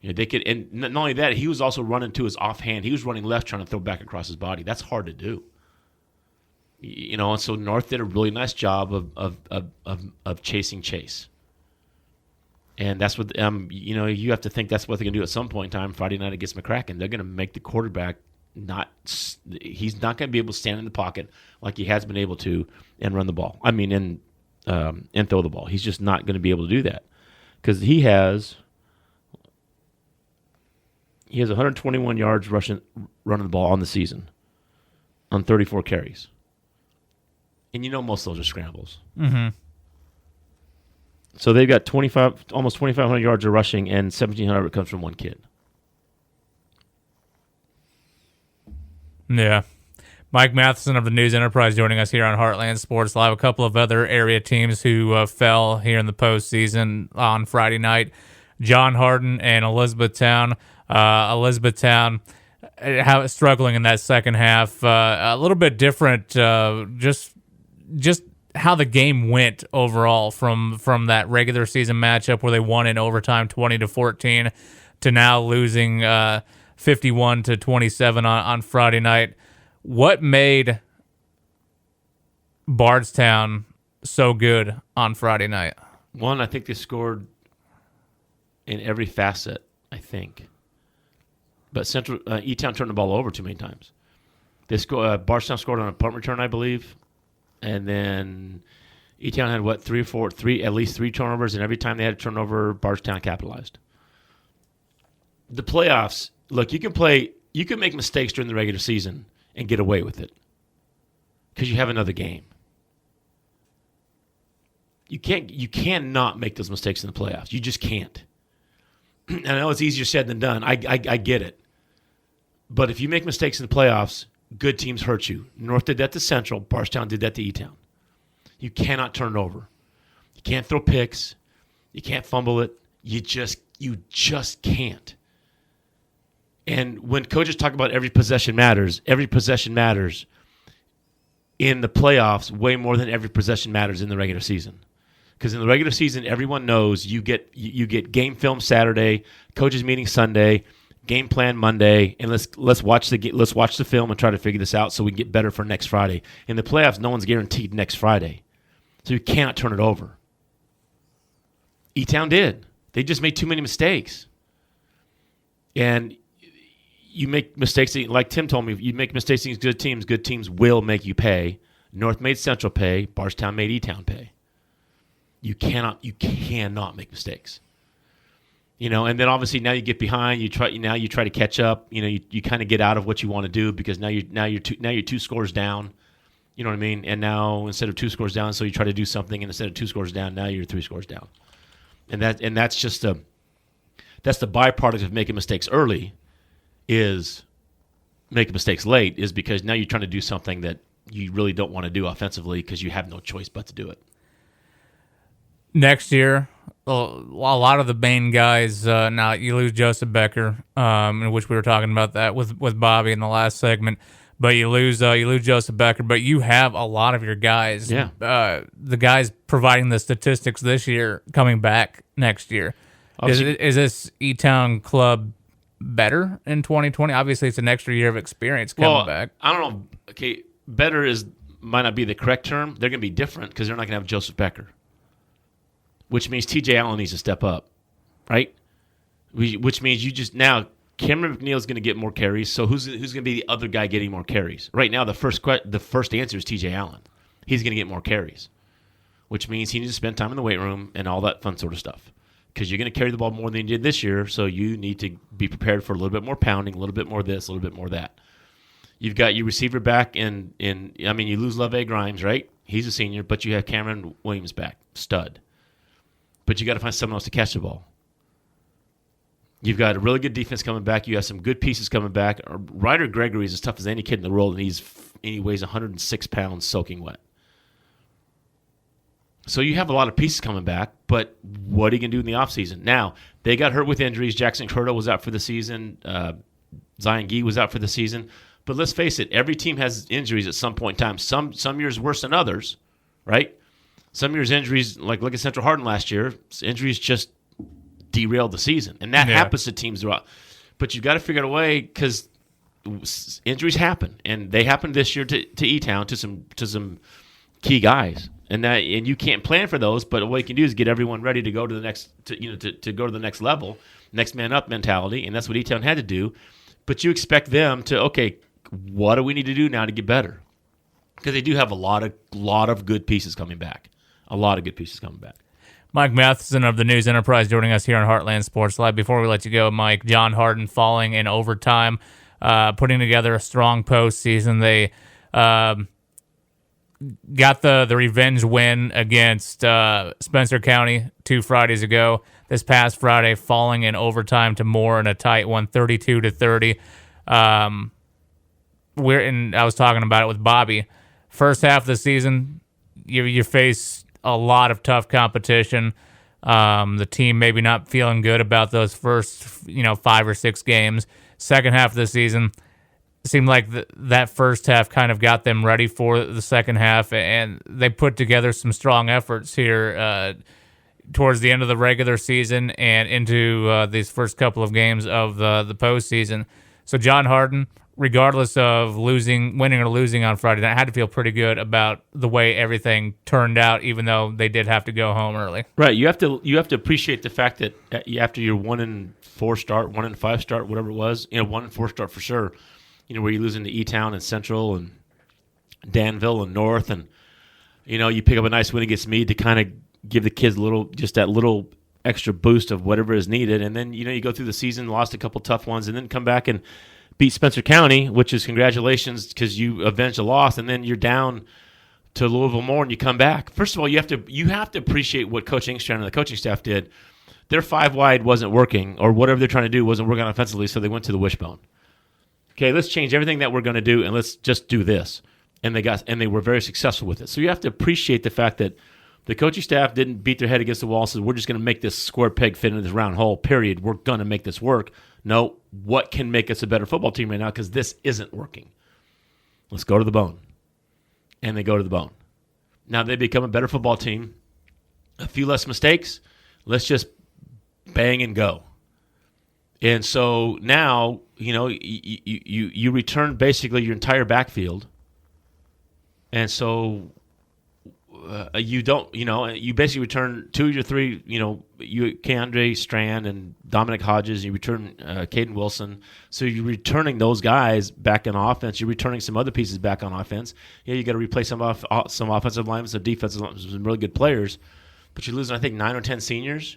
They could, and not only that, he was also running to his offhand. He was running left, trying to throw back across his body. That's hard to do. And so North did a really nice job of chasing Chase. And that's what you have to think that's what they're going to do at some point in time. Friday night against McCracken, they're going to make the quarterback he's not going to be able to stand in the pocket like he has been able to and run the ball. I mean, and throw the ball. He's just not going to be able to do that because he has 121 yards running the ball on the season on 34 carries. And most of those are scrambles. Mm-hmm. So they've got almost 2,500 yards of rushing, and 1,700 comes from one kid. Yeah. Mike Matheson of the News Enterprise joining us here on Heartland Sports Live. A couple of other area teams who fell here in the postseason on Friday night. John Hardin and Elizabethtown. Elizabethtown struggling in that second half. A little bit different, just how the game went overall from that regular season matchup where they won in overtime 20-14 to now losing 51-27 on Friday night. What made Bardstown so good on Friday night? One, I think they scored in every facet, I think. But E-Town turned the ball over too many times. Bardstown scored on a punt return, I believe. And then E-Town had, at least three turnovers, and every time they had a turnover, Bardstown capitalized. The playoffs, look, you can make mistakes during the regular season and get away with it because you have another game. You cannot make those mistakes in the playoffs. You just can't. And I know it's easier said than done. I get it. But if you make mistakes in the playoffs, good teams hurt you. North did that to Central. Bardstown did that to E-Town. You cannot turn it over. You can't throw picks. You can't fumble it. You just can't. And when coaches talk about every possession matters in the playoffs way more than every possession matters in the regular season. Because in the regular season, everyone knows you get game film Saturday, coaches meeting Sunday, game plan Monday, and let's watch the film and try to figure this out so we can get better for next Friday. In the playoffs, no one's guaranteed next Friday, so you cannot turn it over. E-Town did. They just made too many mistakes, and you make mistakes. Like Tim told me, you make mistakes against good teams. Good teams will make you pay. North made Central pay. Bardstown made E-Town pay. You cannot make mistakes. And then obviously now you get behind. You try to catch up. You kind of get out of what you want to do because now you're two scores down. You know what I mean? And now instead of 2 scores down, so you try to do something, and instead of 2 scores down, now you're 3 scores down. And that's just that's the byproduct of making mistakes early, is making mistakes late, is because now you're trying to do something that you really don't want to do offensively because you have no choice but to do it. Next year, a lot of the main guys, now you lose Joseph Becker, in which we were talking about that with Bobby in the last segment, but you lose Joseph Becker, but you have a lot of your guys, the guys providing the statistics this year coming back next year. Is this E-Town club better in 2020? Obviously, it's an extra year of experience coming back. I don't know. Okay, better might not be the correct term. They're going to be different because they're not going to have Joseph Becker, which means TJ Allen needs to step up, right? Which means now Cameron McNeil is going to get more carries. So who's going to be the other guy getting more carries? Right now, the first answer is TJ Allen. He's going to get more carries, which means he needs to spend time in the weight room and all that fun sort of stuff. Because you're going to carry the ball more than you did this year, so you need to be prepared for a little bit more pounding, a little bit more this, a little bit more that. You've got your receiver back you lose LaVey Grimes, right? He's a senior, but you have Cameron Williams back, stud. But you got to find someone else to catch the ball. You've got a really good defense coming back. You have some good pieces coming back. Ryder Gregory is as tough as any kid in the world, and he weighs 106 pounds soaking wet. So you have a lot of pieces coming back, but what are you going to do in the offseason? Now, they got hurt with injuries. Jackson Curto was out for the season. Zion Gee was out for the season. But let's face it, every team has injuries at some point in time. Some years worse than others, right? Like look at Central Hardin last year. Injuries just derail the season. And that happens to teams throughout. But you've got to figure out a way, because injuries happen, and they happened this year to E-Town, to some key guys, and you can't plan for those. But what you can do is get everyone ready to go to the next to go to the next level, next man up mentality, and that's what E-Town had to do. But you expect them to, okay, what do we need to do now to get better? Because they do have a lot of good pieces coming back. A lot of good pieces coming back. Mike Matheson of the News Enterprise joining us here on Heartland Sports Live. Before we let you go, Mike, John Hardin falling in overtime, putting together a strong postseason. They got the revenge win against Spencer County 2 Fridays ago. This past Friday, falling in overtime to Moore in a tight one, 32-30. I was talking about it with Bobby. First half of the season, you face a lot of tough competition. The team maybe not feeling good about those first 5 or 6 games. Second half of the season, seemed like that first half kind of got them ready for the second half, and they put together some strong efforts here towards the end of the regular season and into these first couple of games of the postseason. So John Hardin, regardless of winning or losing on Friday night, had to feel pretty good about the way everything turned out, even though they did have to go home early. Right. You have to appreciate the fact that after your 1-4 start, 1-5 start, whatever it was, 1-4 start for sure, where you're losing to E-Town and Central and Danville and North, and you pick up a nice win against Meade to kind of give the kids that little extra boost of whatever is needed, and then you go through the season, lost a couple tough ones, and then come back and beat Spencer County, which is congratulations because you avenged a loss, and then you're down to Louisville Moore and you come back. First of all, you have to appreciate what Coach Engstrand and the coaching staff did. Their 5 wide wasn't working, or whatever they're trying to do wasn't working offensively, so they went to the wishbone. Okay, let's change everything that we're going to do, and let's just do this. And they were very successful with it. So you have to appreciate the fact that the coaching staff didn't beat their head against the wall and said, we're just going to make this square peg fit into this round hole, period. We're going to make this work. No, what can make us a better football team right now, because this isn't working? Let's go to the bone. And they go to the bone. Now they become a better football team. A few less mistakes. Let's just bang and go. And so now, you return basically your entire backfield. And so you basically return 2 of your 3, Keandre Strand and Dominic Hodges. You return Caden Wilson. So you're returning those guys back in offense. You're returning some other pieces back on offense. Yeah, you got to replace some offensive linemen, some defensive linemen, some really good players. But you're losing, I think, 9 or 10 seniors.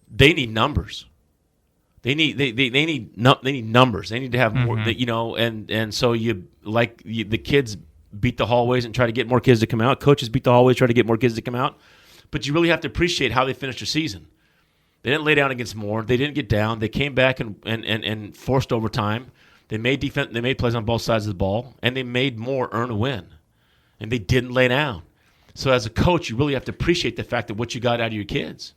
They need numbers. They need numbers. They need to have more. And so the kids beat the hallways and try to get more kids to come out. Coaches beat the hallways, try to get more kids to come out. But you really have to appreciate how they finished their season. They didn't lay down against Moore. They didn't get down. They came back and forced overtime. They made defense. They made plays on both sides of the ball, and they made Moore earn a win. And they didn't lay down. So as a coach, you really have to appreciate the fact that what you got out of your kids,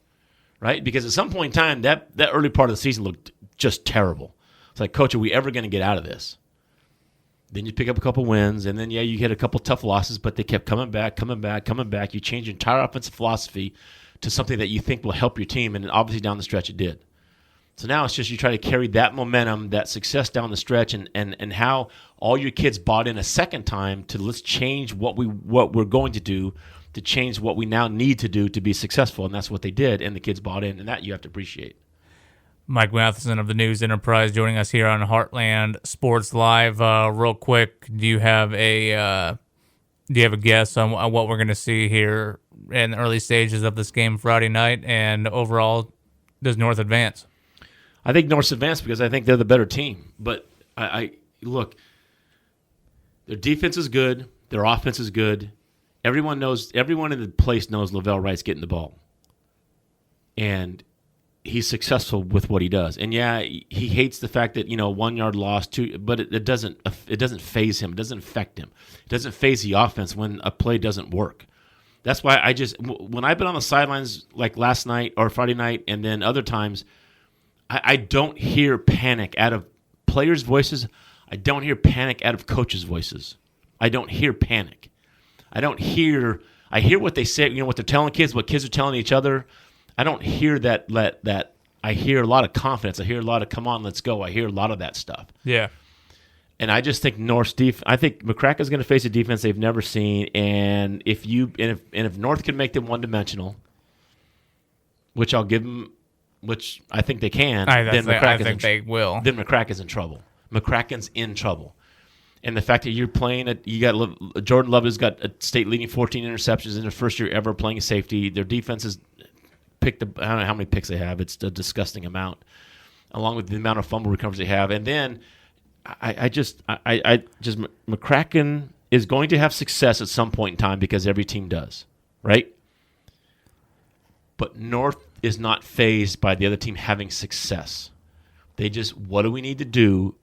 right? Because at some point in time, that early part of the season looked just terrible. It's like, Coach, are we ever going to get out of this? Then you pick up a couple wins, and then, you hit a couple tough losses, but they kept coming back. You change your entire offensive philosophy to something that you think will help your team, and obviously down the stretch it did. So now it's just you try to carry that momentum, that success down the stretch, and how all your kids bought in a second time to let's change what we're going to do to change what we now need to do to be successful, and that's what they did, and the kids bought in, and that you have to appreciate. Mike Matheson of the News Enterprise joining us here on Heartland Sports Live. Real quick, do you have a guess on what we're going to see here in the early stages of this game Friday night? And overall, does North advance? I think North's advanced because I think they're the better team. But I look, their defense is good, their offense is good. Everyone in the place knows Lavelle Wright's getting the ball, and he's successful with what he does. And he hates the fact that 1 yard loss, but it doesn't faze him. It doesn't affect him. It doesn't faze the offense when a play doesn't work. That's why when I've been on the sidelines like last night or Friday night, and then other times, I don't hear panic out of players' voices. I don't hear panic out of coaches' voices. I don't hear panic. I hear what they say, what they're telling kids, what kids are telling each other. I don't hear that I hear a lot of confidence. I hear a lot of, come on, let's go. I hear a lot of that stuff. Yeah. And I just think I think McCracken's going to face a defense they've never seen. And if North can make them one-dimensional, which I'll give them, which I think they can, I think they will. Then McCracken's in trouble. McCracken's in trouble. And the fact that you're playing you got Jordan Love has got a state leading 14 interceptions in their first year ever playing safety. Their defense has picked I don't know how many picks they have. It's a disgusting amount, along with the amount of fumble recoveries they have. And then I just McCracken is going to have success at some point in time because every team does, right? But North is not fazed by the other team having success. They just, what do we need to do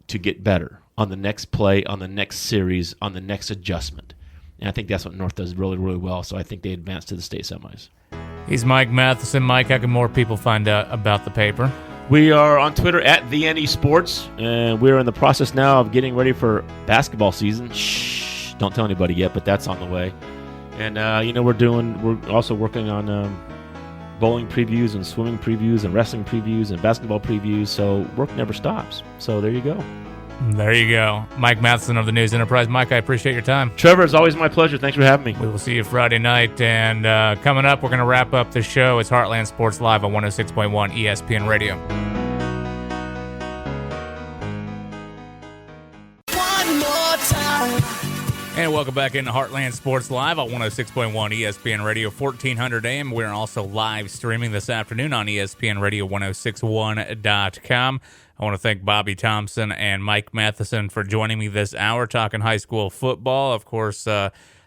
to get better on the next play, on the next series, on the next adjustment? And I think that's what North does really, really well. So I think they advance to the state semis. He's Mike Matheson. Mike, how can more people find out about the paper? We are on Twitter at TheNE Sports, and we're in the process now of getting ready for basketball season. Shh, don't tell anybody yet, but that's on the way. And we're also working on bowling previews and swimming previews and wrestling previews and basketball previews. So work never stops. So there you go. There you go. Mike Matheson of the News Enterprise. Mike, I appreciate your time. Trevor, it's always my pleasure. Thanks for having me. We will see you Friday night. And coming up, we're going to wrap up the show. It's Heartland Sports Live on 106.1 ESPN Radio. One more time. And welcome back into Heartland Sports Live on 106.1 ESPN Radio, 1400 AM. We're also live streaming this afternoon on ESPN Radio 1061.com. I want to thank Bobby Thompson and Mike Matheson for joining me this hour talking high school football. Of course,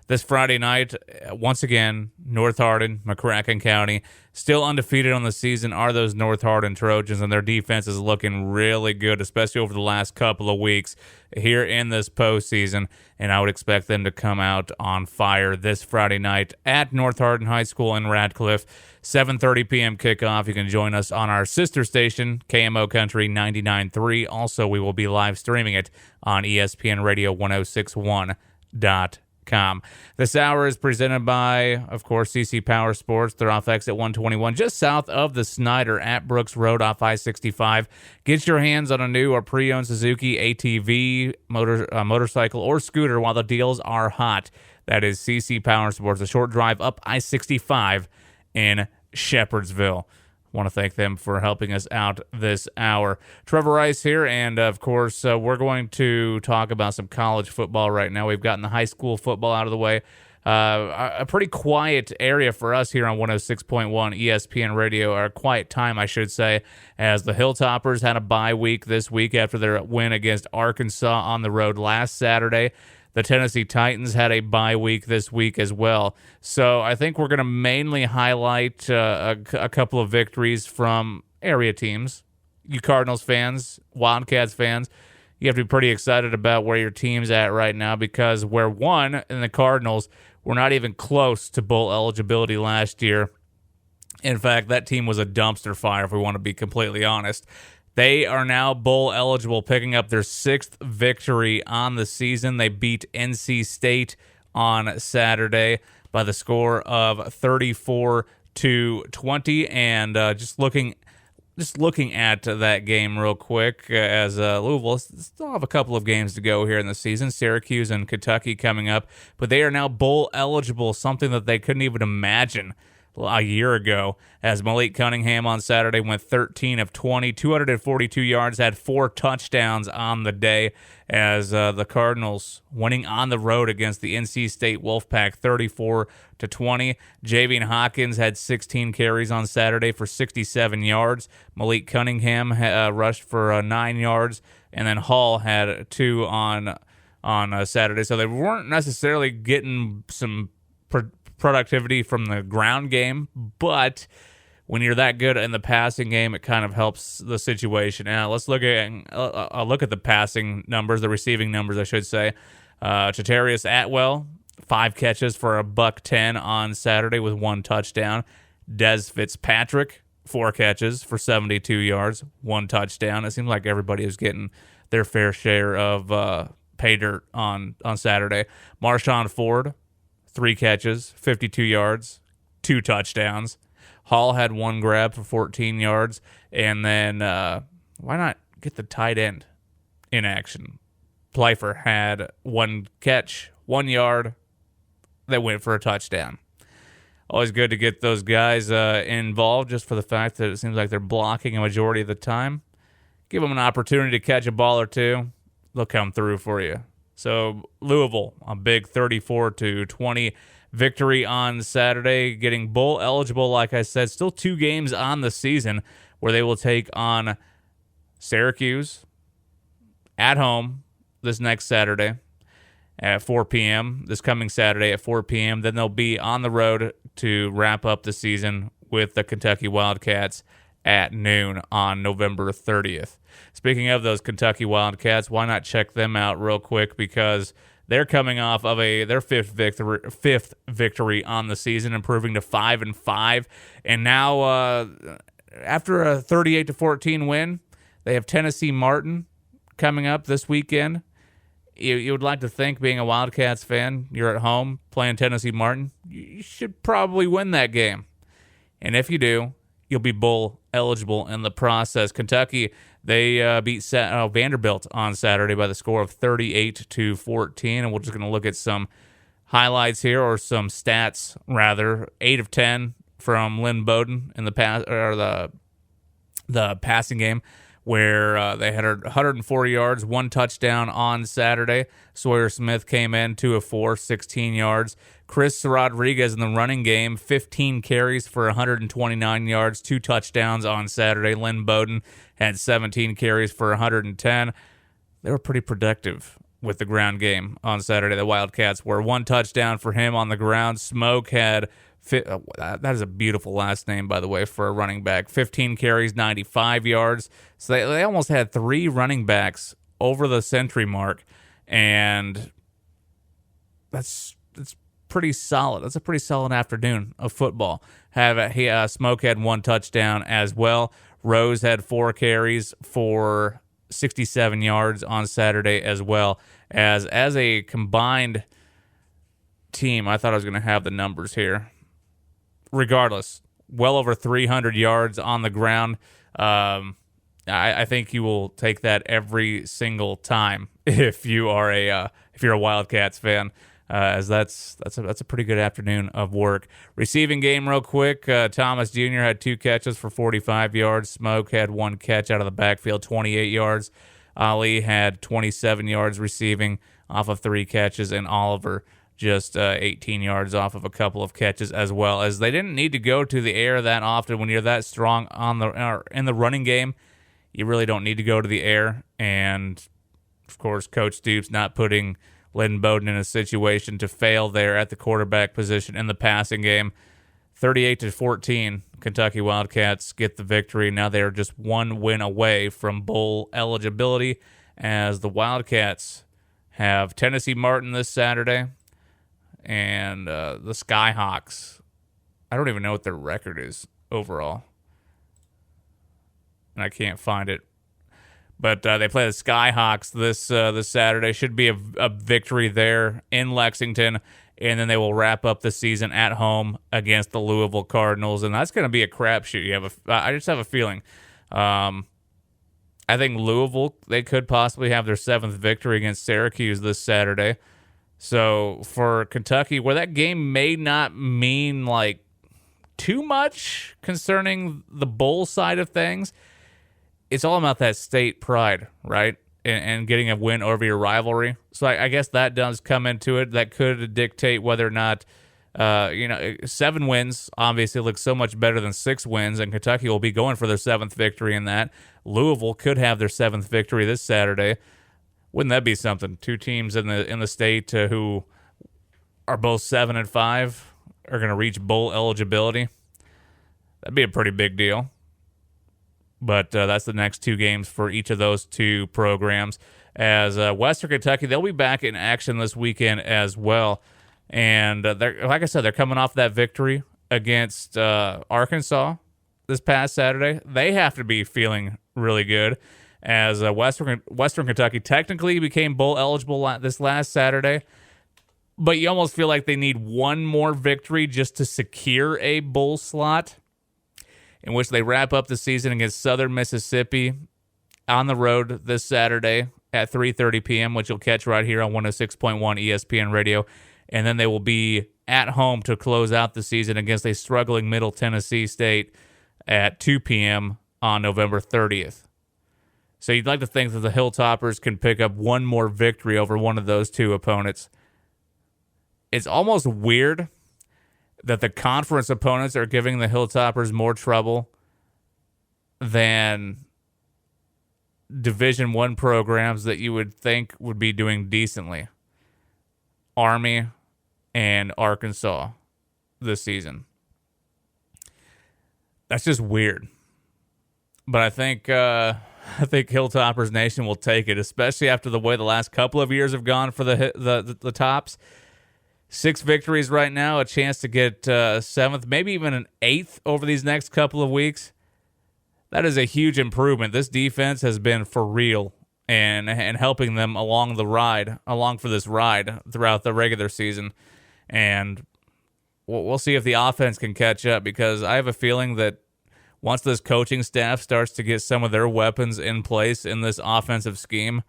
this Friday night, once again, North Hardin, McCracken County, still undefeated on the season are those North Hardin Trojans, and their defense is looking really good, especially over the last couple of weeks here in this postseason, and I would expect them to come out on fire this Friday night at North Hardin High School in Radcliffe. 7:30 p.m. kickoff. You can join us on our sister station, KMO Country 99.3. Also, we will be live streaming it on ESPN Radio 1061.com. This hour is presented by, of course, CC Power Sports. They're off exit 121, just south of the Snyder at Brooks Road off I-65. Get your hands on a new or pre-owned Suzuki ATV, motorcycle, or scooter while the deals are hot. That is CC Power Sports, a short drive up I-65 in Shepherdsville. Want to thank them for helping us out this hour. Trevor Rice here, and of course, we're going to talk about some college football right now. We've gotten the high school football out of the way. A pretty quiet area for us here on 106.1 ESPN Radio, or a quiet time, I should say, as the Hilltoppers had a bye week this week after their win against Arkansas on the road last Saturday. The Tennessee Titans had a bye week this week as well. So I think we're going to mainly highlight a couple of victories from area teams. You Cardinals fans, Wildcats fans, you have to be pretty excited about where your team's at right now, because where one in the Cardinals were not even close to bowl eligibility last year. In fact, that team was a dumpster fire, if we want to be completely honest. They are now bowl eligible, picking up their 6th victory on the season. They beat NC State on Saturday by the score of 34-20. And just looking at that game real quick, as Louisville still have a couple of games to go here in the season. Syracuse and Kentucky coming up, but they are now bowl eligible, something that they couldn't even imagine a year ago, as Malik Cunningham on Saturday went 13 of 20, 242 yards, had 4 touchdowns on the day, as the Cardinals winning on the road against the NC State Wolfpack 34-20. Javian Hawkins had 16 carries on Saturday for 67 yards. Malik Cunningham rushed for 9 yards, and then Hall had 2 on Saturday. So they weren't necessarily getting some productivity from the ground game, but when you're that good in the passing game, it kind of helps the situation. Now let's look at the passing numbers, the receiving numbers, I should say. Chatarius Atwell, 5 catches for $110 on Saturday with 1 touchdown. Des Fitzpatrick, 4 catches for 72 yards, 1 touchdown. It seems like everybody is getting their fair share of pay dirt on Saturday. Marshawn Ford, 3 catches, 52 yards, 2 touchdowns. Hall had one grab for 14 yards. And then why not get the tight end in action? Pfeiffer had one catch, 1 yard, that went for a touchdown. Always good to get those guys involved just for the fact that it seems like they're blocking a majority of the time. Give them an opportunity to catch a ball or two. They'll come through for you. So Louisville, a big 34-20 victory on Saturday, getting bowl eligible, like I said. Still 2 games on the season where they will take on Syracuse at home this next Saturday at 4 p.m., this coming Saturday at 4 p.m. Then they'll be on the road to wrap up the season with the Kentucky Wildcats at noon on November 30th. Speaking of those Kentucky Wildcats, why not check them out real quick, because they're coming off of their fifth victory on the season, improving to 5-5, and now after a 38-14 win, they have Tennessee Martin coming up this weekend. You would like to think, being a Wildcats fan, you're at home playing Tennessee Martin, you should probably win that game. And if you do, you'll be bowl eligible in the process. Kentucky, they beat Vanderbilt on Saturday by the score of 38-14, and we're just going to look at some highlights here, or some stats rather. 8 of 10 from Lynn Bowden in the passing game, where they had 104 yards, 1 touchdown on Saturday. Sawyer Smith came in 2 of 4, 16 yards. Chris Rodriguez in the running game, 15 carries for 129 yards, 2 touchdowns on Saturday. Lynn Bowden had 17 carries for 110. They were pretty productive with the ground game on Saturday. The Wildcats were 1 touchdown for him on the ground. Smoke had that is a beautiful last name, by the way, for a running back. 15 carries, 95 yards. So they almost had 3 running backs over the century mark, and that's pretty solid. That's a pretty solid afternoon of football. Smoke had 1 touchdown as well. Rose had 4 carries for 67 yards on Saturday as well. As a combined team, I thought I was going to have the numbers here. Regardless, well over 300 yards on the ground. I think you will take that every single time if you are if you're a Wildcats fan, as that's a pretty good afternoon of work. Receiving game real quick. Thomas Jr. had 2 catches for 45 yards. Smoke had 1 catch out of the backfield, 28 yards. Ali had 27 yards receiving off of 3 catches, and Oliver just 18 yards off of a couple of catches as well. As they didn't need to go to the air that often. When you're that strong in the running game, you really don't need to go to the air. And, of course, Coach Stoops not putting Lynn Bowden in a situation to fail there at the quarterback position in the passing game. 38-14, Kentucky Wildcats get the victory. Now they're just 1 win away from bowl eligibility, as the Wildcats have Tennessee Martin this Saturday. And the Skyhawks, I don't even know what their record is overall, and I can't find it. But they play the Skyhawks this Saturday. Should be a victory there in Lexington, and then they will wrap up the season at home against the Louisville Cardinals, and that's going to be a crapshoot. I just have a feeling. I think Louisville, they could possibly have their 7th victory against Syracuse this Saturday. So for Kentucky, where that game may not mean like too much concerning the bowl side of things, it's all about that state pride, right? And getting a win over your rivalry. So I guess that does come into it. That could dictate whether or not, 7 wins obviously looks so much better than 6 wins, and Kentucky will be going for their 7th victory in that. Louisville could have their 7th victory this Saturday. Wouldn't that be something? 2 teams in the state who are both 7-5 are going to reach bowl eligibility. That'd be a pretty big deal. But that's the next 2 games for each of those 2 programs. As Western Kentucky, they'll be back in action this weekend as well. And like I said, they're coming off that victory against Arkansas this past Saturday. They have to be feeling really good, as Western Kentucky technically became bowl eligible this last Saturday, but you almost feel like they need one more victory just to secure a bowl slot. in which they wrap up the season against Southern Mississippi on the road this Saturday at 3:30 p.m., which you'll catch right here on 106.1 ESPN Radio. And then they will be at home to close out the season against a struggling Middle Tennessee State at 2 p.m. on November 30th. So you'd like to think that the Hilltoppers can pick up one more victory over one of those two opponents. It's almost weird that the conference opponents are giving the Hilltoppers more trouble than Division I programs that you would think would be doing decently. Army and Arkansas this season. That's just weird. But I think Hilltoppers Nation will take it, especially after the way the last couple of years have gone for the Tops. 6 victories right now, a chance to get 7th, maybe even an 8th over these next couple of weeks. That is a huge improvement. This defense has been for real and helping them along for this ride throughout the regular season. And we'll see if the offense can catch up, because I have a feeling that once this coaching staff starts to get some of their weapons in place in this offensive scheme,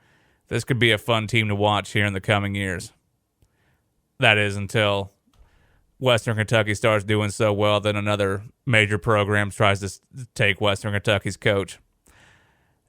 this could be a fun team to watch here in the coming years. That is, until Western Kentucky starts doing so well that another major program tries to take Western Kentucky's coach.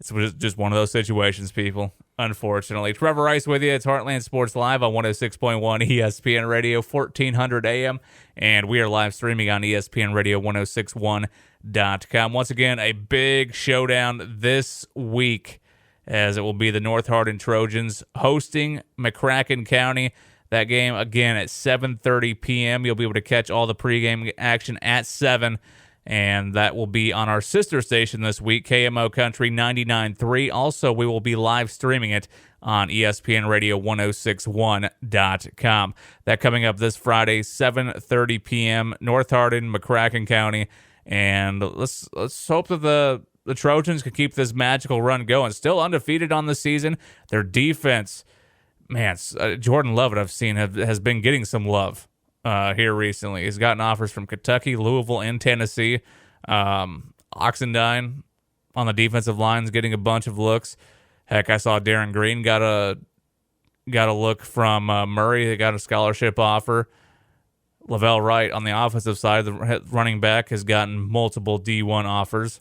It's just one of those situations, people, unfortunately. Trevor Rice with you. It's Heartland Sports Live on 106.1 ESPN Radio, 1400 AM, and we are live streaming on ESPN Radio 1061.com. Once again, a big showdown this week, as it will be the North Hardin Trojans hosting McCracken County. That game, again, at 7:30 p.m. You'll be able to catch all the pregame action at 7, and that will be on our sister station this week, KMO Country 99.3. Also, we will be live streaming it on ESPN Radio 1061.com. That coming up this Friday, 7:30 p.m., North Hardin, McCracken County. And let's hope that the Trojans can keep this magical run going. Still undefeated on the season. Their defense, man, Jordan Lovett, I've seen, has been getting some love here recently. He's gotten offers from Kentucky, Louisville, and Tennessee. Oxendine on the defensive line is getting a bunch of looks. Heck, I saw Darren Green got a look from Murray. They got a scholarship offer. Lavelle Wright on the offensive side, the running back, has gotten multiple D1 offers.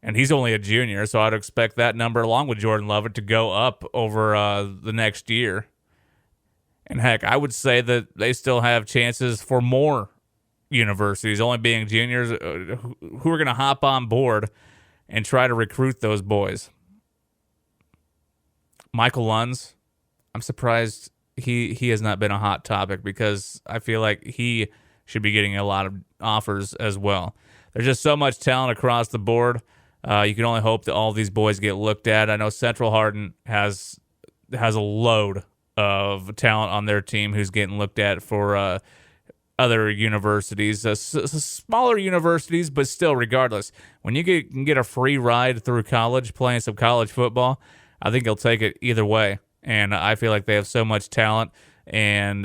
And he's only a junior, so I'd expect that number, along with Jordan Lovett, to go up over the next year. And heck, I would say that they still have chances for more universities, only being juniors, who are going to hop on board and try to recruit those boys. Michael Lunds, I'm surprised he has not been a hot topic, because I feel like he should be getting a lot of offers as well. There's just so much talent across the board. You can only hope that all these boys get looked at. I know Central Hardin has a load of talent on their team who's getting looked at for other universities, smaller universities, but still, regardless, when you can get a free ride through college playing some college football, I think he'll take it either way. And I feel like they have so much talent, and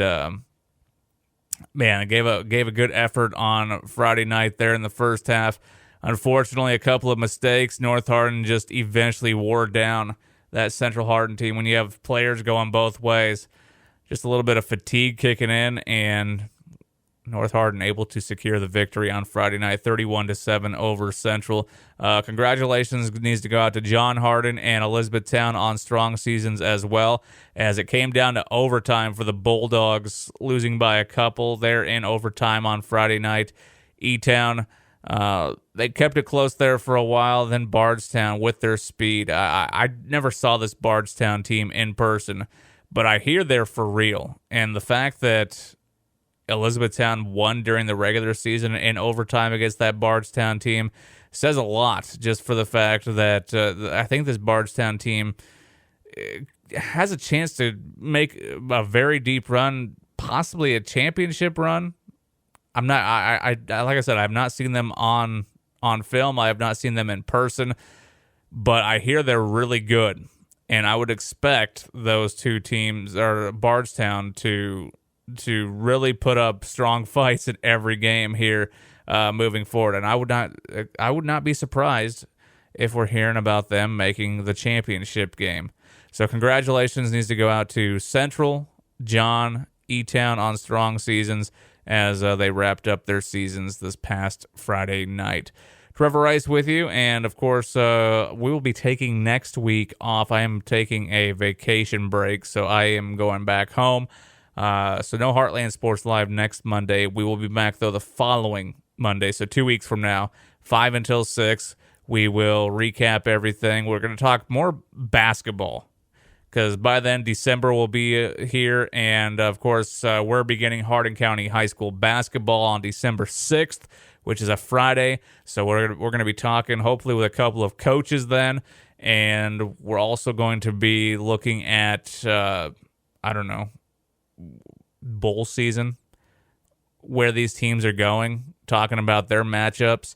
man, gave a good effort on Friday night there in the first half. Unfortunately, a couple of mistakes. North Hardin just eventually wore down that Central Hardin team. When you have players going both ways, just a little bit of fatigue kicking in, and North Hardin able to secure the victory on Friday night, 31-7 over Central. Congratulations needs to go out to John Hardin and Elizabethtown on strong seasons as well, as it came down to overtime for the Bulldogs, losing by a couple there in overtime on Friday night. E-Town, they kept it close there for a while. Then Bardstown, with their speed, I never saw this Bardstown team in person, but I hear they're for real. And the fact that Elizabethtown won during the regular season in overtime against that Bardstown team says a lot, just for the fact that I think this Bardstown team has a chance to make a very deep run, possibly a championship run. I'm not. I like I said, I have not seen them on film. I have not seen them in person, but I hear they're really good, and I would expect those two teams, or Bardstown, to really put up strong fights in every game here moving forward. And I would not be surprised if we're hearing about them making the championship game. So congratulations needs to go out to Central, John, E-Town on strong seasons as they wrapped up their seasons this past Friday night. Trevor Rice with you, and of course, we will be taking next week off. I am taking a vacation break, so I am going back home. So no Heartland Sports Live next Monday. We will be back, though, the following Monday, so 2 weeks from now, 5 until 6. We will recap everything. We're going to talk more basketball, because by then December will be here, and of course, we're beginning Hardin County High School basketball on December 6th, which is a Friday. So we're going to be talking hopefully with a couple of coaches then, and we're also going to be looking at bowl season, where these teams are going, talking about their matchups,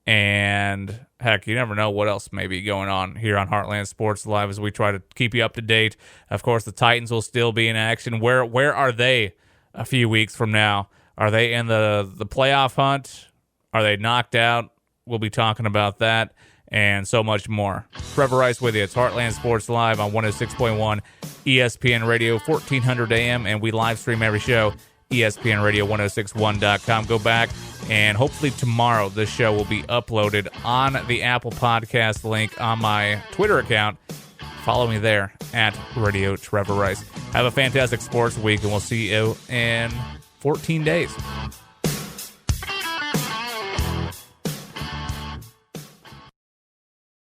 and heck, you never know what else may be going on here on Heartland Sports Live as we try to keep you up to date. Of course, the Titans will still be in action. Where are they a few weeks from now? Are they in the playoff hunt? Are they knocked out? We'll be talking about that and so much more. Trevor Rice with you. It's Heartland Sports Live on 106.1 ESPN Radio, 1400 AM, and we live stream every show, ESPNRadio1061.com. Go back, and hopefully tomorrow this show will be uploaded on the Apple Podcast link on my Twitter account. Follow me there at Radio Trevor Rice. Have a fantastic sports week, and we'll see you in 14 days.